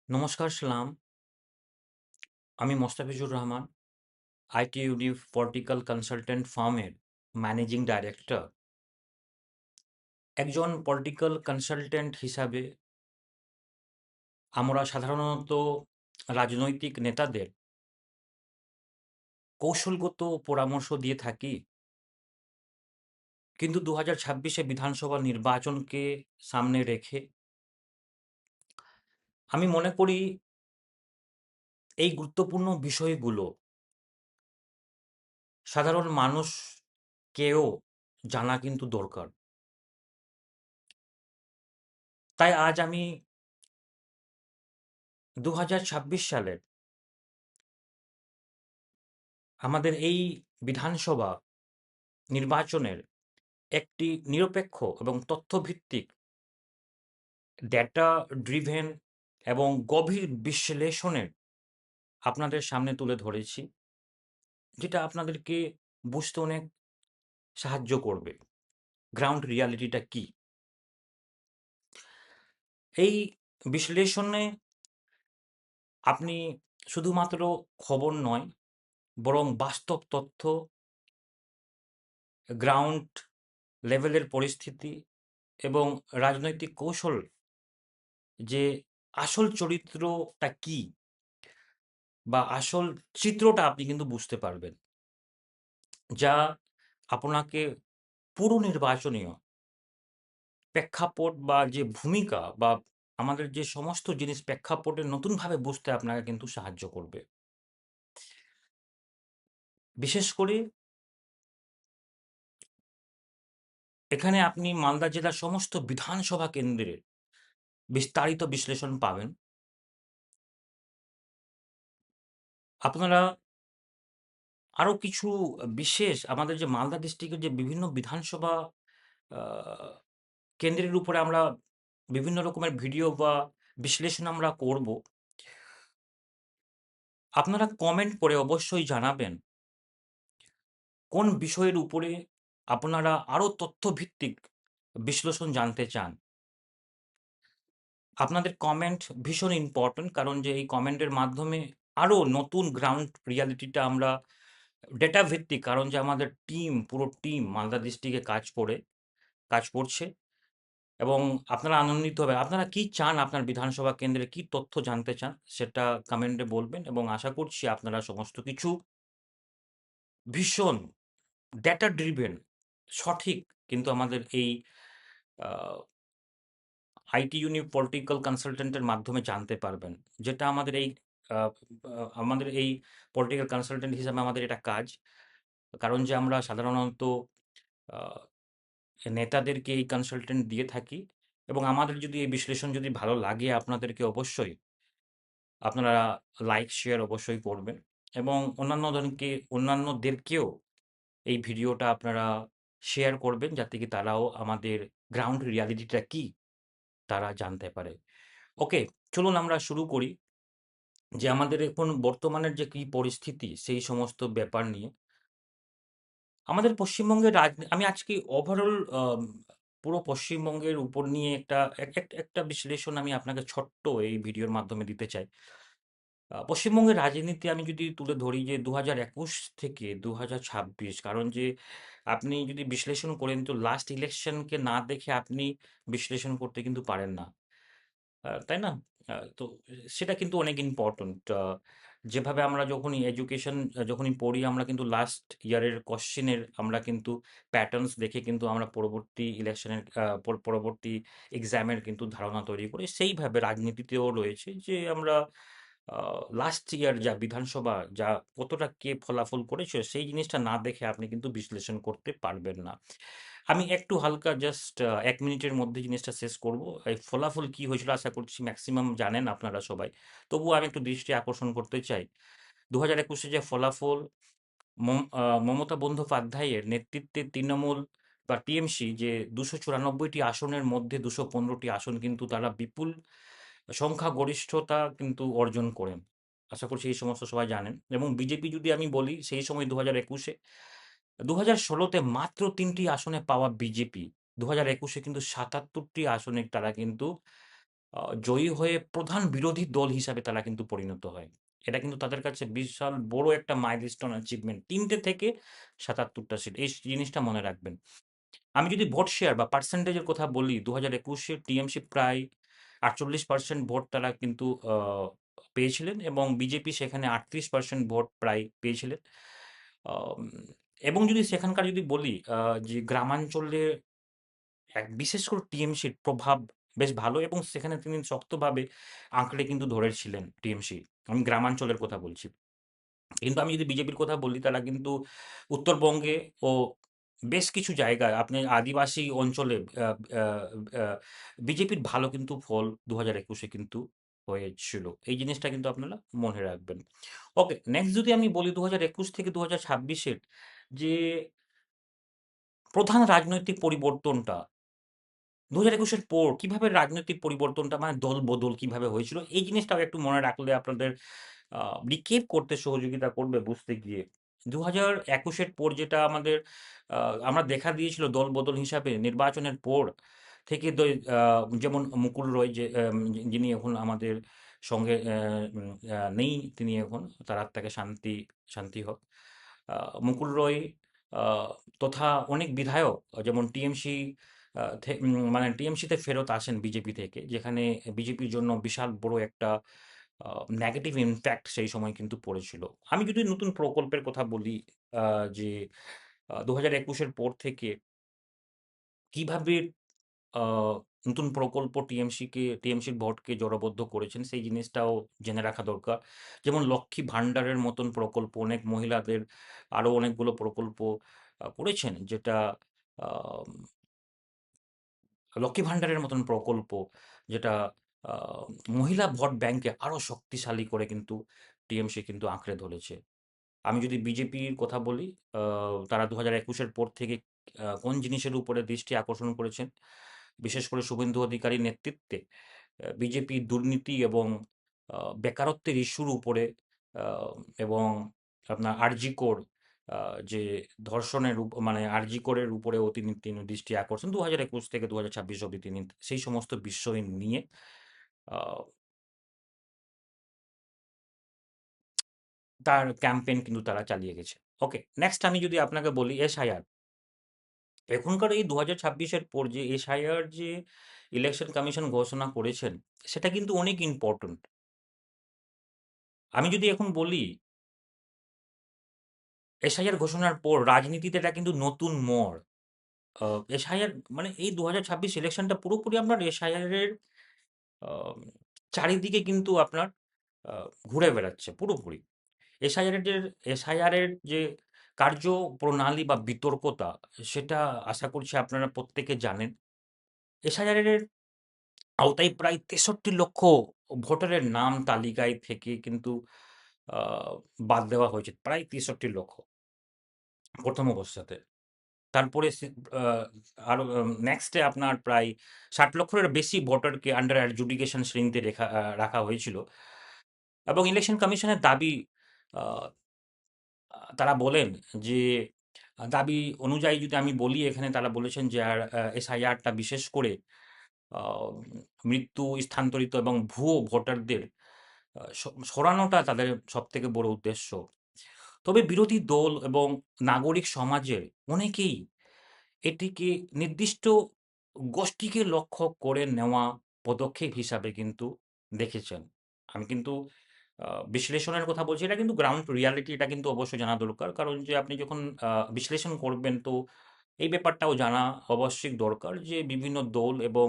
নমস্কার সালাম। আমি মোস্তাফিজুর রহমান, আইটিইউডি পলিটিক্যাল কনসালটেন্ট ফার্মের ম্যানেজিং ডাইরেক্টর। একজন পলিটিক্যাল কনসালটেন্ট হিসাবে আমরা সাধারণত রাজনৈতিক নেতাদের কৌশলগত পরামর্শ দিয়ে থাকি। কিন্তু 2026-এ বিধানসভা নির্বাচনকে সামনে রেখে আমি মনে করি এই গুরুত্বপূর্ণ বিষয়গুলো সাধারণ মানুষকেও জানা কিন্তু দরকার। তাই আজ আমি 2026 সালের আমাদের এই বিধানসভা নির্বাচনের একটি নিরপেক্ষ এবং তথ্যভিত্তিক ডেটা ড্রিভেন এবং গভীর বিশ্লেষণের আপনাদের সামনে তুলে ধরেছি, যেটা আপনাদেরকে বুঝতে অনেক সাহায্য করবে গ্রাউন্ড রিয়ালিটিটা কি। এই বিশ্লেষণে আপনি শুধুমাত্র খবর নয়, বরং বাস্তব তথ্য, গ্রাউন্ড লেভেলের পরিস্থিতি এবং রাজনৈতিক কৌশল, যে আসল চরিত্রটা কি বা আসল চিত্রটা আপনি কিন্তু বুঝতে পারবেন, যা আপনাকে পুরো নির্বাচনীয় প্রেক্ষাপট বা যে ভূমিকা বা আমাদের যে সমস্ত জিনিস প্রেক্ষাপটে নতুনভাবে বুঝতে আপনাকে কিন্তু সাহায্য করবে। বিশেষ করে এখানে আপনি মালদা জেলার সমস্ত বিধানসভা কেন্দ্রের বিস্তারিত বিশ্লেষণ পাবেন। আপনারা আরো কিছু বিশেষ আমাদের যে মালদা ডিস্ট্রিক্টের যে বিভিন্ন বিধানসভা আ কেন্দ্রের উপরে আমরা বিভিন্ন রকমের ভিডিও বা বিশ্লেষণ আমরা করব। আপনারা কমেন্ট করে অবশ্যই জানাবেন কোন বিষয়ের উপরে আপনারা আরো তথ্যভিত্তিক বিশ্লেষণ জানতে চান। আপনাদের কমেন্ট ভীষণ ইম্পোর্টেন্ট, কারণ যে এই কমেন্টের মাধ্যমে আরো নতুন গ্রাউন্ড রিয়ালিটিটা আমরা ডেটা ভিত্তিক, কারণ যে আমাদের টিম, পুরো টিম মালদা ডিস্ট্রিক্টে কাজ করছে এবং আপনারা আনন্দিত হবেন। আপনারা কি চান, আপনার বিধানসভা কেন্দ্রে কি তথ্য জানতে চান সেটা কমেন্টে বলবেন এবং আশা করছি আপনারা সমস্ত কিছু ভীষণ ডেটা ড্রিভেন সঠিক কিন্তু আমাদের এই আ আইটি ইউনি পলিটিক্যাল কনসালটেন্টের মাধ্যমে জানতে পারবেন। যেটা আমাদের এই আ আ আমাদের এই পলিটিক্যাল কনসালটেন্ট হিসাবে আমাদের এটা কাজ। কারণ যে আমরা সাধারণত আ নেতাদেরকে এই কনসালটেন্ট দিয়ে থাকি এবং আমাদের যদি এই বিশ্লেষণ যদি ভালো লাগে আপনাদেরকে, অবশ্যই আপনারা লাইক, শেয়ার অবশ্যই করবেন এবং অন্যান্যদেরকেও এই ভিডিওটা আপনারা শেয়ার করবেন, যাতে কি তারাও আমাদের গ্রাউন্ড রিয়ালিটিটা কি তারা জানতে পারে। ওকে, চলুন আমরা শুরু করি যে আমাদের এখন বর্তমানের যে কি পরিস্থিতি সেই সমস্ত ব্যাপার নিয়ে। আমাদের পশ্চিমবঙ্গের আমি আজকে ওভারঅল পুরো পশ্চিমবঙ্গের উপর নিয়ে একটা বিশ্লেষণ আমি আপনাকে ছোট্ট এই ভিডিওর মাধ্যমে দিতে চাই। পশ্চিমবঙ্গের রাজনীতি আমি যদি তুলে ধরি যে ২০২১ থেকে ২০২৬, কারণ যে আপনি যদি বিশ্লেষণ করেন তো লাস্ট ইলেকশনকে না দেখে আপনি বিশ্লেষণ করতে কিন্তু পারেন না। তাই না? তো সেটা কিন্তু অনেক ইম্পোর্টেন্ট। যেভাবে আমরা যখনই এডুকেশন যখনই পড়ি আমরা কিন্তু লাস্ট ইয়ারের কোয়েশ্চেনের আমরা কিন্তু প্যাটার্নস দেখে কিন্তু আমরা পরবর্তী ইলেকশনের পরবর্তী এক্সামের কিন্তু ধারণা তৈরি করি। সেইভাবে রাজনীতিতেও রয়েছে যে আমরা লাস্ট ইয়ার যা বিধানসভা যা কতটা কে ফলাফল করেছে সেই জিনিসটা না দেখে আপনি কিন্তু বিশ্লেষণ করতে পারবেন না। আমি একটু হালকা জাস্ট ১ মিনিটের মধ্যে জিনিসটা শেষ করব। এই ফলাফল কি হয়েছিল আশা করছি মেক্সিমাম জানেন আপনারা সবাই। তবুও আমি একটু দৃষ্টি আকর্ষণ করতে চাই। ২০২১ এ যে ফলাফল, মমতা বন্দ্যোপাধ্যায়ের নেতৃত্বে তৃণমূল বা টিএমসি যে ২৯৪ টি আসনের মধ্যে ২১৫ টি আসন কিন্তু তারা বিপুল সংখ্যাগরিষ্ঠতা কিন্তু অর্জন করেন। আশা করছি এই সমস্ত সবাই জানেন এবং বিজেপি যদি আমি বলি সেই সময় ২০২১ এ ২০১৬ তে মাত্র ৩ টি আসনে পাওয়া বিজেপি ২০২১ এ কিন্তু ৭৭ টি আসনে তারা কিন্তু জয়ী হয়ে প্রধান বিরোধী দল হিসাবে তারা কিন্তু পরিণত হয়। এটা কিন্তু তাদের কাছে বিশাল বড় একটা মাইলস্টোন অ্যাচিভমেন্ট। ৩ টে থেকে ৭৭ টা সিট। এই জিনিসটা মনে রাখবেন। আমি যদি ভোট শেয়ার বা পার্সেন্টেজ এর কথা বলি, ২০২১ এ টিএমসি প্রায় ৪৮% ভোট তারা কিন্তু পেয়েছিলেন এবং বিজেপি সেখানে ৩৮% ভোট প্রায় পেয়েছিলেন। আম এবং যদি সেখানকার যদি বলি যে গ্রামাঞ্চলে বিশেষ করে টিএমসির প্রভাব বেশ ভালো এবং সেখানে তিনি শক্তভাবে আঁকড়ে কিন্তু ধরেছিলেন টিএমসি। আমি গ্রামাঞ্চলের কথা বলছি। কিন্তু আমি যদি বিজেপির কথা বলি তারা কিন্তু উত্তরবঙ্গে ও বেশ কিছু জায়গায় আপনি আদিবাসী অঞ্চলে আ আ বিজেপির ভালো কিন্তু ফল ২০২১ এ কিন্তু হয়েছিল। এই জিনিসটা কিন্তু আপনারা মনে রাখবেন। ওকে, নেক্সট যদি আমি বলি ২০২১ থেকে ২০২৬ এর যে প্রধান রাজনৈতিক পরিবর্তনটা ২০২১ এর পর কিভাবে রাজনৈতিক পরিবর্তনটা মানে দল-বদল কিভাবে হয়েছিল, এই জিনিসটাও একটু মনে রাখলে আপনাদের আ রিকেপ করতে সহযোগিতা করবে বুঝতে গিয়ে। ২০২১ এর পর যেটা আমাদের আ আমরা দেখা দিয়েছিল দল-বদল হিসাবে নির্বাচনের পর থেকে আ যেমন মুকুল রয় যে যিনি এখন আমাদের সঙ্গে উম নেই তিনি এখন। তার আত্মাকে শান্তি হোক। আ মুকুল রয় আ তথা অনেক বিধায়ক যেমন টিএমসি মানে টিএমসিতে ফেরত আসেন বিজেপি থেকে। যেখানে বিজেপির জন্য বিশাল বড় একটা আ নেগেটিভ ইমপ্যাক্ট সেই সময় কিন্তু পড়েছিল। আমি যদি নতুন প্রকল্পের কথা বলি আ যে ২০২১ এর পর থেকে কিভাবে আ নতুন প্রকল্প টিএমসির ভোটকে জোড়াবদ্ধ করেছেন সেই জিনিসটাও জেনে রাখা দরকার। যেমন লক্ষ্মী ভান্ডারের মতন প্রকল্প অনেক মহিলাদের আরো অনেকগুলো প্রকল্প করেছেন যেটা আম লক্ষ্মী ভান্ডারের মতন প্রকল্প যেটা আ মহিলা ভোট ব্যাংকে আরো শক্তিশালী করে কিন্তু টিএমসি কিন্তু আঁকড়ে ধরেছে। আমি যদি বিজেপির কথা বলি, আ তারা ২০২১ এর পর থেকে কোন জিনিসের উপরে দৃষ্টি আকর্ষণ করেছেন? বিশেষ করে শুভেন্দু অধিকারীর নেতৃত্বে বিজেপি দুর্নীতি এবং বেকারত্বের ইস্যুর উপরে আ এবং আপনার আরজিকর আ যে ধর্ষণের মানে আরজিকরের উপরেও তিনি দৃষ্টি আকর্ষণ ২০২১ থেকে ২০২৬ অব্দি তিনি সেই সমস্ত বিষয় নিয়ে আ তার ক্যাম্পেইন কিন্তু তারা চালিয়ে গেছে। ওকে, নেক্সট আমি যদি আপনাকে বলি এসআইআর। এখনকার এই ২০২৬ এর পর যে এসআইআর যে ইলেকশন কমিশন ঘোষণা করেছেন, সেটা কিন্তু অনেক ইম্পোর্টেন্ট। আমি যদি এখন বলি, এসআইআর ঘোষণার পর রাজনীতিতে এটা কিন্তু নতুন মোড়। আ এসআইআর মানে এই ২০২৬ ইলেকশনটা পুরোপুরি আপনার এসআইআর এর আম চারিদিকে কিন্তু আপনার আ ঘুরে বেড়াচ্ছে পুরোপুরি। এসআইআর এর যে কার্যপ্রণালী বা বিতর্কতা, সেটা আশা করছি আপনারা প্রত্যেকে জানেন। এসআইআর এর আওতায় প্রায় ৬৩ লক্ষ ভোটারের নাম তালিকায় থেকে কিন্তু আ বাদ দেওয়া হয়েছে। প্রায় ৬৩ লক্ষ ১ম অবস্থাতে। তারপরে আ আরো নেক্সট এ আপনার প্রায় ৬০ লক্ষের বেশি ভোটারকে আন্ডার অ্যাডজুডিকেশন শ্রেণীতে রাখা হয়েছিল। এবং ইলেকশন কমিশনের দাবি আ তারা বলেন যে দাবি অনুযায়ী যদি আমি বলি এখানে তারা বলেছেন যে এসআইআর টা বিশেষ করে আ মৃত্যু, স্থানান্তরিত এবং ভুয়ো ভোটারদের সরানোটা তাদের সবথেকে বড় উদ্দেশ্য। তবে বিরোধী দল এবং নাগরিক সমাজের অনেকেই এটিকে নির্দিষ্ট গোষ্ঠীকে লক্ষ্য করে নেওয়া পদক্ষেপ হিসাবে কিন্তু দেখেছেন। আমি কিন্তু আ বিশ্লেষণের কথা বলছি। এটা কিন্তু গ্রাউন্ড রিয়ালিটি এটা কিন্তু অবশ্যই জানা দরকার। কারণ যে আপনি যখন বিশ্লেষণ করবেন তো এই ব্যাপারটাও জানা অবশ্যই দরকার যে বিভিন্ন দল এবং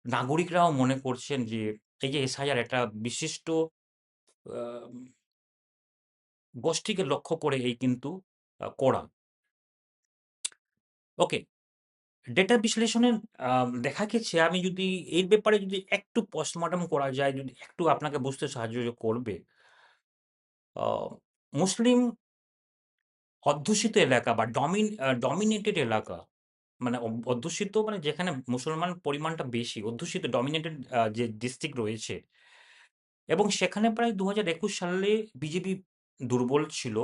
নাগরিকরাও মনে করছেন যে এই যে এসআইআর একটা বিশিষ্ট আ গোষ্ঠীকে লক্ষ্য করে এই কিন্তু করা। ওকে। ডেটা বিশ্লেষণে দেখা গেছে আমি যদি এর ব্যাপারে যদি একটু পোস্টমর্টেম করা যায়, যদি একটু আপনাকে বুঝতে সাহায্য করবে। আ মুসলিম অধ্যুষিত এলাকা বা ডমিনেটেড এলাকা মানে অধ্যুষিত মানে যেখানে মুসলমান পরিমাণটা বেশি, অধ্যুষিত ডমিনেটেড যে ডিস্ট্রিক্ট রয়েছে এবং সেখানে প্রায় ২০২১ সালে বিজেপি দুর্বল ছিল।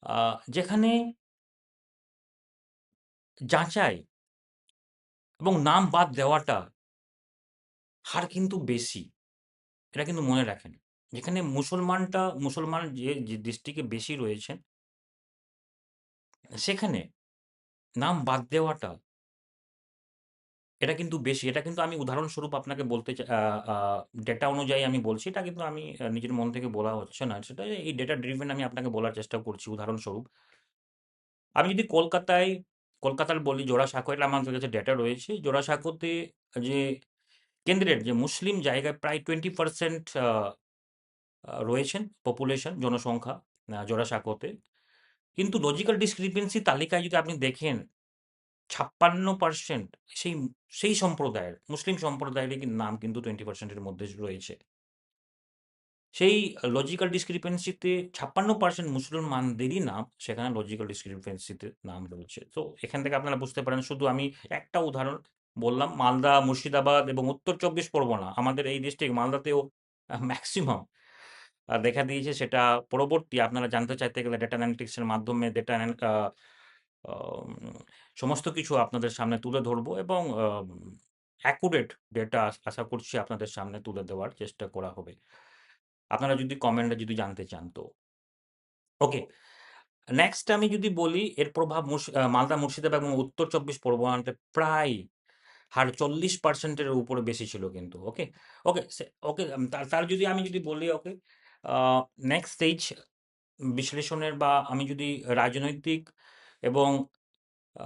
আ যেখানে যাচাই এবং নাম বাদ দেওয়াটা হার কিন্তু বেশি। এটা কিন্তু মনে রাখেন। যেখানে মুসলমান যে ডিস্ট্রিক্টে বেশি রয়েছেন, সেখানে নাম বাদ দেওয়াটা এটা কিন্তু বেশি। এটা কিন্তু আমি উদাহরণস্বরূপ আপনাকে বলতে চা আ আ ডেটা অনুযায়ী আমি বলছি। এটা কিন্তু আমি নিজের মন থেকে বলা হচ্ছে না। সেটা এই ডেটা ড্রিভেন আমি আপনাকে বলার চেষ্টা করছি উদাহরণস্বরূপ। আমি যদি কলকাতার বলি জোড়াসাঁকোয় আমাদের কাছে ডেটা রয়েছে। জোড়াসাঁকোতে যে কেন্দ্রের যে মুসলিম জায়গায় প্রায় 20% রয়েছেন পপুলেশন জনসংখ্যা জোড়াসাঁকোতে। কিন্তু লজিক্যাল ডিসক্রিপেন্সি তালিকায় যদি আপনি দেখেন ৫৬% সেই সেই সম্প্রদায়ের, মুসলিম সম্প্রদায়েরই নাম কিন্তু 20% এর মধ্যে রয়েছে। সেই লজিক্যাল ডিসক্রিপেন্সিতে ৫৬% মুসলমানদেরই নাম সেখানে লজিক্যাল ডিসক্রিপেন্সিতে নাম রয়েছে। তো এখান থেকে আপনারা বুঝতে পারেন শুধু আমি একটা উদাহরণ বললাম মালদা, মুর্শিদাবাদ এবং উত্তর ২৪ পরগনা। আমাদের এই ডিস্ট্রিক্ট মালদাতেও মেক্সিমাম দেখা দিয়েছে সেটা পরবর্তী আপনারা জানতে চাইতে গেলে ডেটা অ্যানালিটিক্স এর মাধ্যমে ডেটা আম সমস্ত কিছু আপনাদের সামনে তুলে ধরবো এবং অ্যাকুরেট ডেটা আশা করছি আপনাদের সামনে তুলে দেওয়ার চেষ্টা করা হবে। আপনারা যদি কমেন্টে যদি জানতে চান তো। ওকে, নেক্সট আমি যদি বলি এর প্রভাব মালদা, মুর্শিদাবাদ এবং উত্তর ২৪ পরগনাতে প্রায় হার ৪০% এর উপরে বেশি ছিল কিন্তু। ওকে? ওকে, ওকে, তার তার যদি আমি যদি বলি ওকে, আ নেক্সট স্টেজ বিশ্লেষণের বা আমি যদি রাজনৈতিক এবং আ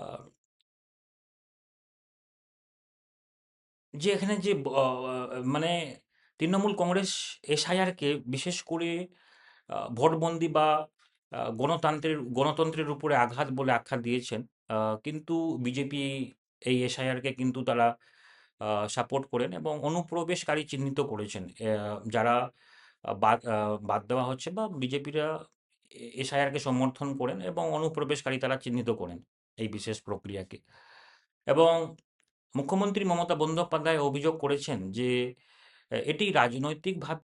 যে এখানে যে মানে তৃণমূল কংগ্রেস এসআইআরকে বিশেষ করে ভোটবন্দি বা গণতন্ত্রের উপরে আঘাত বলে আখ্যা দিয়েছেন। কিন্তু বিজেপি এই এসআইআরকে কিন্তু তারা সাপোর্ট করেন এবং অনুপ্রবেশকারী চিহ্নিত করেছেন। যারা বাদ দেওয়া হচ্ছে বা বিজেপিরা এসআইআরকে সমর্থন করেন এবং অনুপ্রবেশকারী তারা চিহ্নিত করেন এই বিশেষ প্রক্রিয়াকে। এবং মুখ্যমন্ত্রী মমতা বন্দ্যোপাধ্যায় অভিযোগ করেছেন যে এটি রাজনৈতিকভাবে